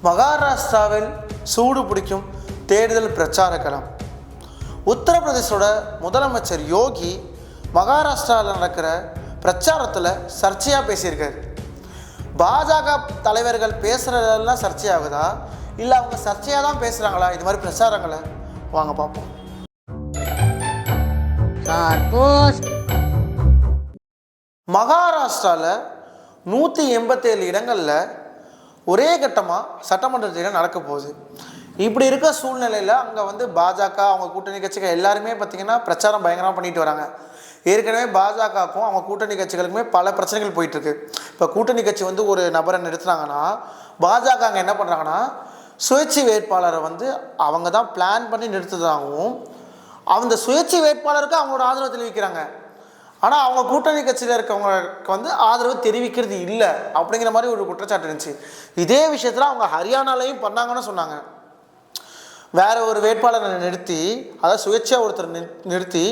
மகாராஷ்டிராவில் சூடு பிடிக்கும் தேர்தல் பிரச்சார களம். உத்தரப்பிரதேசோட முதலமைச்சர் யோகி மகாராஷ்டிராவில் நடக்கிற பிரச்சாரத்தில் சர்ச்சையாக பேசியிருக்காரு. பாஜக தலைவர்கள் பேசுகிறதெல்லாம் சர்ச்சையாகுதா இல்லை அவங்க சர்ச்சையாக தான் பேசுகிறாங்களா? இது மாதிரி பிரச்சாரங்களை வாங்க பார்ப்போம். மகாராஷ்டிராவில் 187 இடங்களில் ஒரே கட்டமாக சட்டமன்ற தேர்தல் நடக்க போகுது. இப்படி இருக்க சூழ்நிலையில் அங்கே பாஜக அவங்க கூட்டணி கட்சிகள் எல்லாருமே பார்த்திங்கன்னா பிரச்சாரம் பயங்கரமாக பண்ணிட்டு வராங்க. ஏற்கனவே பாஜகவுக்கும் அவங்க கூட்டணி கட்சிகளுக்குமே பல பிரச்சனைகள் போயிட்டுருக்கு. இப்போ கூட்டணி கட்சி ஒரு நபரை நிறுத்துறாங்கன்னா பாஜக அங்கே என்ன பண்ணுறாங்கன்னா சுயேட்சை வேட்பாளரை அவங்க தான் பிளான் பண்ணி நிறுத்துதாகவும் அந்த சுயேட்சை வேட்பாளருக்கு அவங்களோட ஆதரவு தெரிவிக்கிறாங்க. ஆனால் அவங்க கூட்டணி கட்சியில் இருக்கவங்களுக்கு ஆதரவு தெரிவிக்கிறது இல்லை அப்படிங்கிற மாதிரி ஒரு குற்றச்சாட்டு இருந்துச்சு. இதே விஷயத்தில் அவங்க ஹரியானாலையும் பண்ணாங்கன்னு சொன்னாங்க. வேற ஒரு வேட்பாளரை நிறுத்தி, அதாவது சுயேட்சையாக ஒருத்தர் நிறுத்தி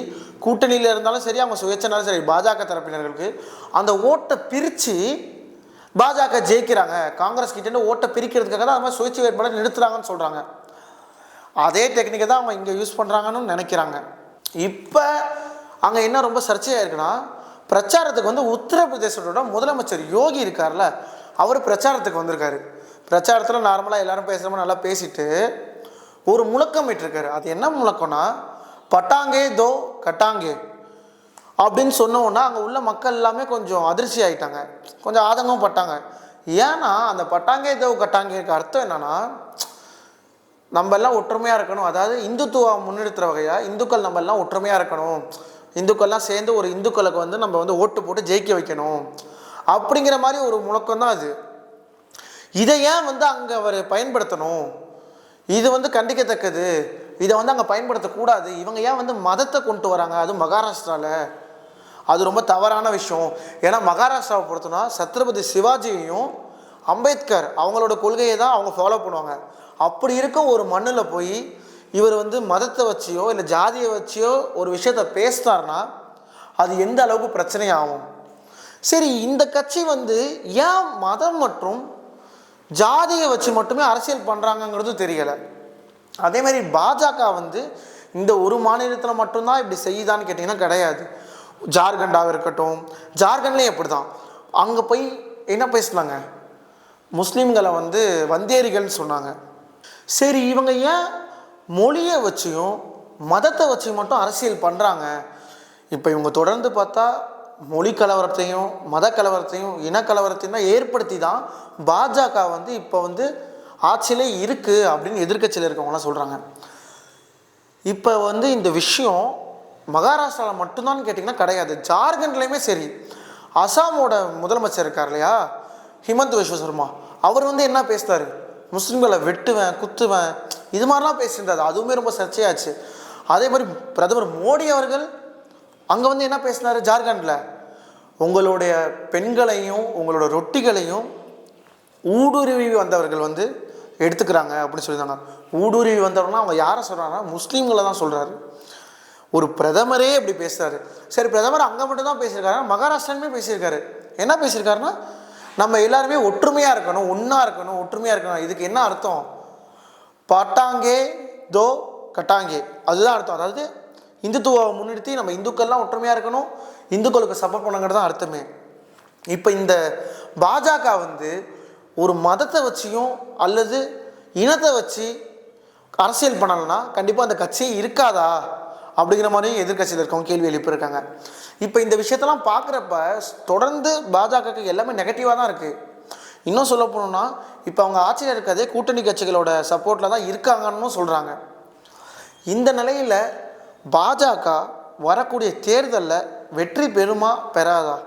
கூட்டணியில் இருந்தாலும் சரி அவங்க சுயேட்சைனாலும் சரி பாஜக தரப்பினர்களுக்கு அந்த ஓட்டை பிரித்து பாஜக ஜெயிக்கிறாங்க. காங்கிரஸ் கிட்டேருந்து ஓட்டை பிரிக்கிறதுக்காக தான் அது மாதிரி சுயேட்சை வேட்பாளர் நிறுத்துறாங்கன்னு சொல்கிறாங்க. அதே டெக்னிக்கை தான் அவங்க இங்கே யூஸ் பண்ணுறாங்கன்னு நினைக்கிறாங்க. இப்போ அங்கே என்ன ரொம்ப சர்ச்சையாக இருக்குன்னா, பிரச்சாரத்துக்கு உத்தரப்பிரதேசத்தோட முதலமைச்சர் யோகி இருக்கார்ல, அவர் பிரச்சாரத்துக்கு வந்திருக்காரு. பிரச்சாரத்தில் நார்மலாக எல்லாரும் பேசுகிறோமோ நல்லா பேசிட்டு ஒரு முழக்கம் விட்டுருக்காரு. அது என்ன முழக்கம்னா, பட்டாங்கே தோ கட்டாங்கே அப்படின்னு சொன்னோன்னா அங்கே உள்ள மக்கள் எல்லாமே கொஞ்சம் அதிர்ச்சி ஆகிட்டாங்க, கொஞ்சம் ஆதங்கம் பட்டாங்க. ஏன்னா அந்த பட்டாங்கே தோ கட்டாங்கேக்கு அர்த்தம் என்னன்னா, நம்ம எல்லாம் ஒற்றுமையாக இருக்கணும், அதாவது இந்துத்துவ முன்னெடுத்துகிற வகையாக இந்துக்கள் நம்ம எல்லாம் ஒற்றுமையாக இருக்கணும், இந்துக்கள்லாம் சேர்ந்து ஒரு இந்துக்களுக்கு நம்ம ஓட்டு போட்டு ஜெயிக்க வைக்கணும் அப்படிங்கிற மாதிரி ஒரு முழக்கம் தான் அது. இதை ஏன் அங்கே அவர் பயன்படுத்தணும்? இது கண்டிக்கத்தக்கது. இதை அங்கே பயன்படுத்தக்கூடாது. இவங்க ஏன் மதத்தை கொண்டு வராங்க? அது மகாராஷ்டிராவில் அது ரொம்ப தவறான விஷயம். ஏன்னா மகாராஷ்டிராவை பொறுத்தனா சத்ரபதி சிவாஜியையும் அம்பேத்கர் அவங்களோட கொள்கையை தான் அவங்க ஃபாலோ பண்ணுவாங்க. அப்படி இருக்க ஒரு மண்ணில் போய் இவர் மதத்தை வச்சியோ இல்லை ஜாதியை வச்சியோ ஒரு விஷயத்த பேசினார்னா அது எந்த அளவுக்கு பிரச்சனையாகும்? சரி, இந்த கட்சி ஏன் மதம் மற்றும் ஜாதியை வச்சு மட்டுமே அரசியல் பண்ணுறாங்கங்கிறது தெரியலை. அதே மாதிரி பாஜக இந்த ஒரு மாநிலத்தில் மட்டும்தான் இப்படி செய்யுதான்னு கேட்டிங்கன்னா கிடையாது. ஜார்க்கண்டாக இருக்கட்டும், ஜார்க்கண்ட்லேயும் எப்படி தான் அங்கே போய் என்ன பேசினாங்க, முஸ்லீம்களை வந்தேரிகள்னு சொன்னாங்க. சரி, இவங்க ஏன் மொழியை வச்சியும் மதத்தை வச்சு மட்டும் அரசியல் பண்ணுறாங்க? இப்போ இவங்க தொடர்ந்து பார்த்தா மொழி கலவரத்தையும் மத கலவரத்தையும் இனக்கலவரத்தையும் தான் ஏற்படுத்தி தான் பாஜக இப்போ ஆட்சியிலே இருக்குது அப்படின்னு எதிர்க்கட்சியில் இருக்கவங்களாம் சொல்கிறாங்க. இப்போ இந்த விஷயம் மகாராஷ்டிராவில் மட்டும்தான் கேட்டிங்கன்னா கிடையாது, ஜார்க்கண்ட்லேயுமே சரி. அசாமோட முதலமைச்சர் இருக்கார் இல்லையா, ஹிமந்த் விஸ்வ சர்மா, அவர் என்ன பேசுகிறாரு, முஸ்லீம்களை வெட்டுவேன் குத்துவேன் இது மாதிரிலாம் பேசியிருந்தாரு. அதுவுமே ரொம்ப சர்ச்சையாச்சு. அதே மாதிரி பிரதமர் மோடி அவர்கள் அங்கே என்ன பேசினார், ஜார்க்கண்டில் உங்களுடைய பெண்களையும் உங்களோட ரொட்டிகளையும் ஊடுருவி வந்தவர்கள் எடுத்துக்கிறாங்க அப்படின்னு சொல்லியிருந்தாங்க. ஊடுருவி வந்தவர்கள்னா அவங்க யாரை சொல்கிறாங்கன்னா முஸ்லீம்களை தான் சொல்கிறாரு. ஒரு பிரதமரே இப்படி பேசுகிறாரு. சரி, பிரதமர் அங்கே மட்டும் தான் பேசியிருக்காரு, மகாராஷ்டிராலுமே பேசியிருக்காரு. என்ன பேசியிருக்காருன்னா, நம்ம எல்லாருமே ஒற்றுமையாக இருக்கணும், ஒன்றா இருக்கணும், ஒற்றுமையாக இருக்கணும். இதுக்கு என்ன அர்த்தம்? பட்டாங்கே தோ கட்டாங்கே, அதுதான் அர்த்தம். அதாவது இந்துத்துவ முன்னிறுத்தி நம்ம இந்துக்கள்லாம் ஒற்றுமையாக இருக்கணும், இந்துக்களுக்கு சப்போர்ட் பண்ணுங்கிறது தான் அர்த்தமே. இப்போ இந்த பாஜக ஒரு மதத்தை வச்சியும் அல்லது இனத்தை வச்சு அரசியல் பண்ணலைன்னா கண்டிப்பாக அந்த கட்சியே இருக்காதா அப்படிங்கிற மாதிரியும் எதிர்கட்சியில் இருக்கவங்க கேள்வி எழுப்பியிருக்காங்க. இப்போ இந்த விஷயத்தெல்லாம் பார்க்குறப்ப தொடர்ந்து பாஜகவுக்கு எல்லாமே நெகட்டிவாக தான் இருக்குது. இன்னும் சொல்ல போனோம்னா இப்போ அவங்க ஆட்சியில் இருக்கிறதே கூட்டணி கட்சிகளோட சப்போர்ட்டில் தான் இருக்காங்கன்னு சொல்கிறாங்க. இந்த நிலையில் பாஜக வரக்கூடிய தேர்தலில் வெற்றி பெறுமா பெறாதா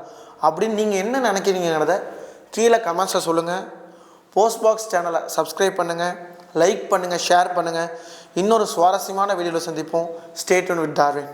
அப்படின்னு நீங்கள் என்ன நினைக்கிறீங்கிறத கீழே கமெண்ட்ஸில் சொல்லுங்கள். போஸ்ட் பாக்ஸ் சேனலை சப்ஸ்கிரைப் பண்ணுங்கள், லைக் பண்ணுங்கள், ஷேர் பண்ணுங்கள். இன்னொரு சுவாரஸ்யமான வீடியோவில் சந்திப்போம். Stay tune with Darwin.